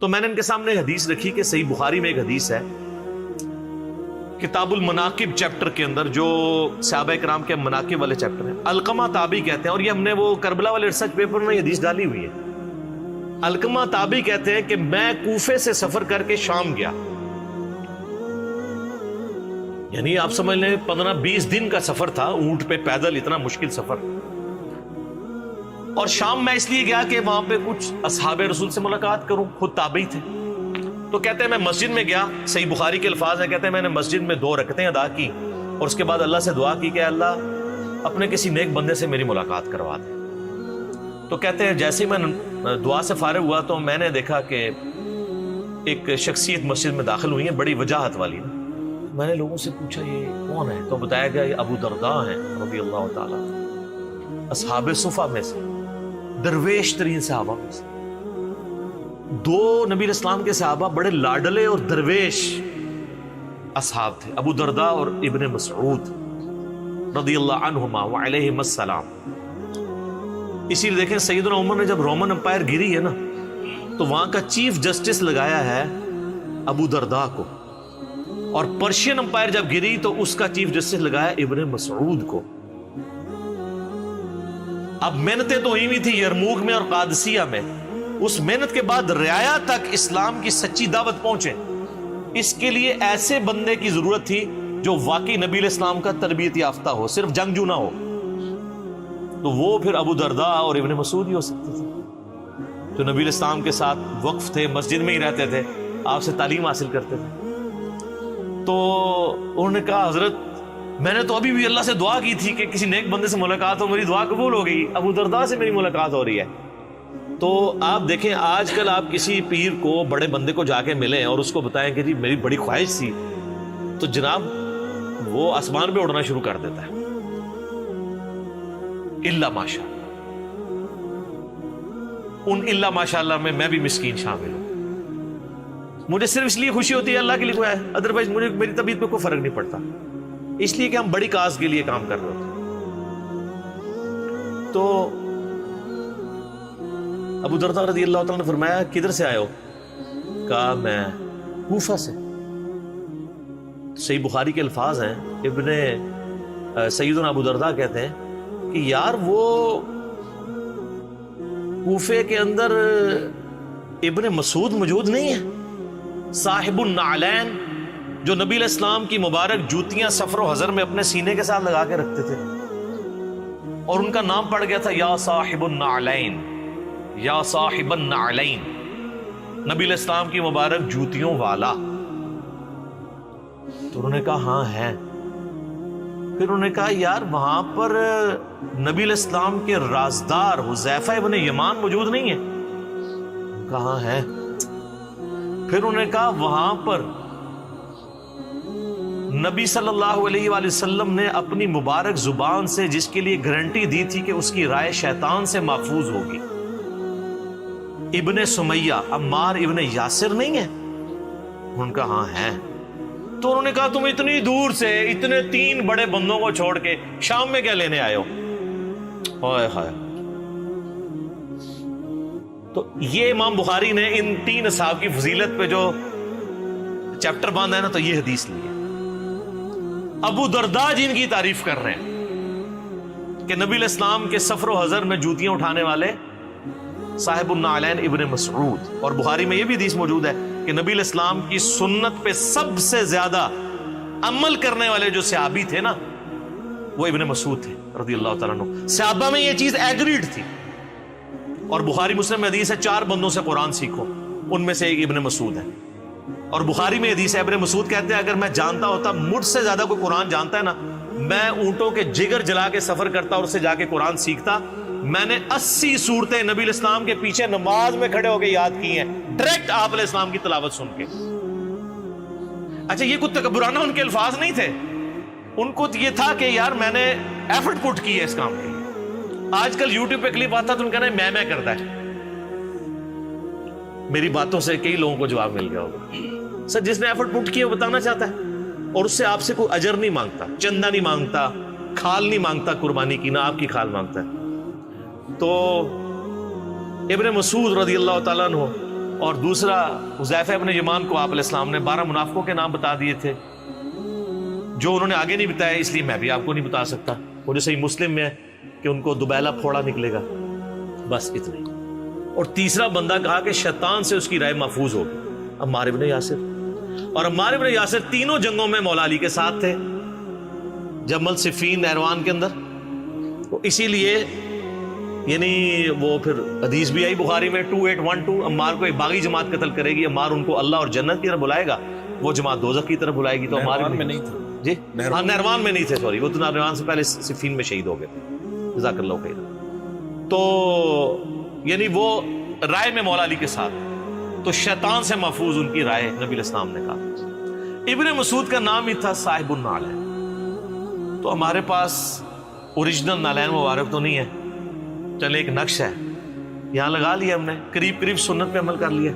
تو میں نے ان کے سامنے حدیث رکھی کہ صحیح بخاری میں ایک حدیث ہے کتاب المناقب چیپٹر کے اندر، جو صحابہ کرام کے مناقب والے چیپٹر ہیں، علقمہ تابعی کہتے ہیں، اور یہ ہم نے وہ کربلا والے ریسرچ پیپر میں یہ حدیث ڈالی ہوئی ہے۔ علقمہ تابعی کہتے ہیں کہ میں کوفے سے سفر کر کے شام گیا، یعنی آپ سمجھ لیں 15-20 دن کا سفر تھا، اونٹ پہ پیدل، اتنا مشکل سفر۔ اور شام میں اس لیے گیا کہ وہاں پہ کچھ اصحاب رسول سے ملاقات کروں، خود تابعی تھے۔ تو کہتے ہیں میں مسجد میں گیا، صحیح بخاری کے الفاظ ہیں، کہتے ہیں میں نے مسجد میں 2 رکعتیں ادا کی اور اس کے بعد اللہ سے دعا کی کہ اللہ اپنے کسی نیک بندے سے میری ملاقات کروا دے۔ تو کہتے ہیں جیسے ہی میں دعا سے فارغ ہوا تو میں نے دیکھا کہ ایک شخصیت مسجد میں داخل ہوئی ہے، بڑی وجاہت والی۔ میں نے لوگوں سے پوچھا یہ کون ہے؟ تو بتایا گیا یہ ابو درداء ہیں رضی اللہ تعالیٰ، اصحاب صفہ میں سے، درویش ترین صحابہ میں سے۔ 2 نبی الاسلام کے صحابہ بڑے لاڈلے اور درویش اصحاب تھے، ابو درداء اور ابن مسعود رضی اللہ عنہما وعلیہم السلام۔ اسی لیے دیکھیں سیدنا عمر نے جب رومن امپائر گری ہے نا، تو وہاں کا چیف جسٹس لگایا ہے ابو درداء کو، اور پرشین امپائر جب گری تو اس کا چیف جسٹس لگایا ابن مسعود کو۔ اب محنتیں تو ہوئی ہوئی تھی یرموک میں اور قادسیہ میں، اس محنت کے بعد رعایا تک اسلام کی سچی دعوت پہنچے، اس کے لیے ایسے بندے کی ضرورت تھی جو واقعی نبی الاسلام کا تربیت یافتہ ہو، صرف جنگجو نہ ہو۔ تو وہ پھر ابو درداء اور ابن مسعود ہی ہو سکتے تھے، جو نبی الاسلام کے ساتھ وقف تھے، مسجد میں ہی رہتے تھے، آپ سے تعلیم حاصل کرتے تھے۔ تو انہوں نے کہا حضرت میں نے تو ابھی بھی اللہ سے دعا کی تھی کہ کسی نیک بندے سے ملاقات ہو، میری دعا قبول ہو گئی، ابو درداء سے میری ملاقات ہو رہی ہے۔ تو آپ دیکھیں آج کل آپ کسی پیر کو، بڑے بندے کو جا کے ملیں اور اس کو بتائیں کہ جی میری بڑی خواہش تھی، تو جناب وہ آسمان پہ اڑنا شروع کر دیتا ہے، الا ماشاء ان الا ماشاء اللہ میں بھی مسکین شامل ہوں۔ مجھے صرف اس لیے خوشی ہوتی ہے اللہ کے لیے کوئی ہے، ادروائز مجھے میری طبیعت پہ کوئی فرق نہیں پڑتا، اس لیے کہ ہم بڑی کاز کے لیے کام کر رہے ہوتے۔ تو ابو درداء رضی اللہ تعالیٰ نے فرمایا کدھر سے آئے ہو؟ کہا میں کوفہ سے۔ صحیح بخاری کے الفاظ ہیں، سیدنا ابو درداء کہتے ہیں کہ یار وہ کوفے کے اندر ابن مسعود موجود نہیں ہے، صاحب النعلین، جو نبی علیہ السلام کی مبارک جوتیاں سفر و حضر میں اپنے سینے کے ساتھ لگا کے رکھتے تھے، اور ان کا نام پڑ گیا تھا یا صاحب النعلین، یا صاحب النعلین، نبی علیہ السلام کی مبارک جوتیوں والا۔ تو انہوں نے کہا ہاں ہے۔ پھر انہوں نے کہا یار وہاں پر نبی علیہ السلام کے رازدار حذیفہ ابن یمان موجود نہیں ہے؟ کہاں ہے؟ پھر انہوں نے کہا وہاں پر نبی صلی اللہ علیہ وآلہ وسلم نے اپنی مبارک زبان سے جس کے لیے گارنٹی دی تھی کہ اس کی رائے شیطان سے محفوظ ہوگی، ابن سمیہ عمار ابن یاسر نہیں ہے؟ ان کا ہاں ہے۔ تو انہوں نے کہا تم اتنی دور سے اتنے 3 بڑے بندوں کو چھوڑ کے شام میں کیا لینے آئے ہو؟ ہائے ہائے۔ تو یہ امام بخاری نے ان 3 اصحاب کی فضیلت پہ جو چیپٹر باندھا ہے نا، تو یہ حدیث لی ہے۔ ابو درداء جن کی تعریف کر رہے ہیں کہ نبی علیہ السلام کے سفر و حضر میں جوتیاں اٹھانے والے صاحب النعلین ابن مسعود، اور بخاری میں یہ بھی حدیث موجود ہے کہ نبی علیہ السلام کی سنت پہ سب سے زیادہ عمل کرنے والے جو صحابی تھے نا، وہ ابن مسعود تھے رضی اللہ تعالیٰ عنہ۔ صحابہ میں یہ چیز ایگریڈ تھی، اور بخاری مسلم میں حدیث ہے 4 بندوں سے قرآن سیکھو، ان میں سے ایک ابن مسعود ہے۔ اور بخاری میں حدیث ہے ابن مسعود کہتے ہیں اگر میں جانتا ہوتا مجھ سے زیادہ کوئی قرآن جانتا ہے نا، میں اونٹوں کے جگر جلا کے سفر کرتا اور اس سے جا کے قرآن سیکھتا۔ میں نے 80 صورتیں نبی علیہ السلام کے پیچھے نماز میں کھڑے ہو کے یاد کی ہیں، ڈائریکٹ آپ علیہ السلام کی تلاوت سن کے۔ اچھا یہ کوئی تکبرانہ ان کے الفاظ نہیں تھے، ان کو یہ تھا کہ یار میں نے ایفرٹ پٹ کی ہے اس کام کے لیے۔ آج کل یوٹیوب پہ کلپ آتا تو ان کا نا میں کرتا ہے۔ میری باتوں سے کئی لوگوں کو جواب مل گیا ہوگا، سر جس نے ایفرٹ پٹ کی وہ بتانا چاہتا ہے، اور اس سے آپ سے کوئی اجر نہیں مانگتا، چندہ نہیں مانگتا، کھال نہیں مانگتا قربانی کی، نہ آپ کی کھال مانگتا ہے۔ تو ابن مسعود رضی اللہ تعالیٰ عنہ اور دوسرا حذیفہ ابن یمان کو آپ علیہ السلام نے 12 منافقوں کے نام بتا دیے تھے جو انہوں نے آگے نہیں بتایا، اس لیے میں بھی آپ کو نہیں بتا سکتا۔ وہ جو صحیح مسلم میں ہے کہ ان کو دوبیلا پھوڑا نکلے گا، بس اتنا ہی۔ اور تیسرا بندہ کہا کہ شیطان سے اس کی رائے محفوظ ہوگی، عمار ابن یاسر۔ اور عمار ابن یاسر تینوں جنگوں میں مولا علی کے ساتھ تھے، جمل، صفین، نہروان کے اندر۔ تو اسی لیے یعنی وہ پھر حدیث بھی آئی بخاری میں 2812، عمار کو ایک باغی جماعت قتل کرے گی، عمار ان کو اللہ اور جنت کی طرف بلائے گا، وہ جماعت دوزخ کی طرف بلائے گی۔ تو عمار میں نہیں تھا جی ہاں نہروان میں نہیں تھے، سوری، وہ تو نہروان سے پہلے صفین میں شہید ہو گئے تھے، جزاک اللہ خیر۔ تو یعنی وہ رائے میں مولا علی کے ساتھ، تو شیطان سے محفوظ ان کی رائے، نبی علیہ السلام نے کہا۔ ابن مسعود کا نام ہی تھا صاحب النعلین۔ تو ہمارے پاس اوریجنل نالین مبارک تو نہیں ہے، چلے ایک نقش ہے یہاں لگا لیا ہم نے، قریب قریب سنت پہ عمل کر لیا۔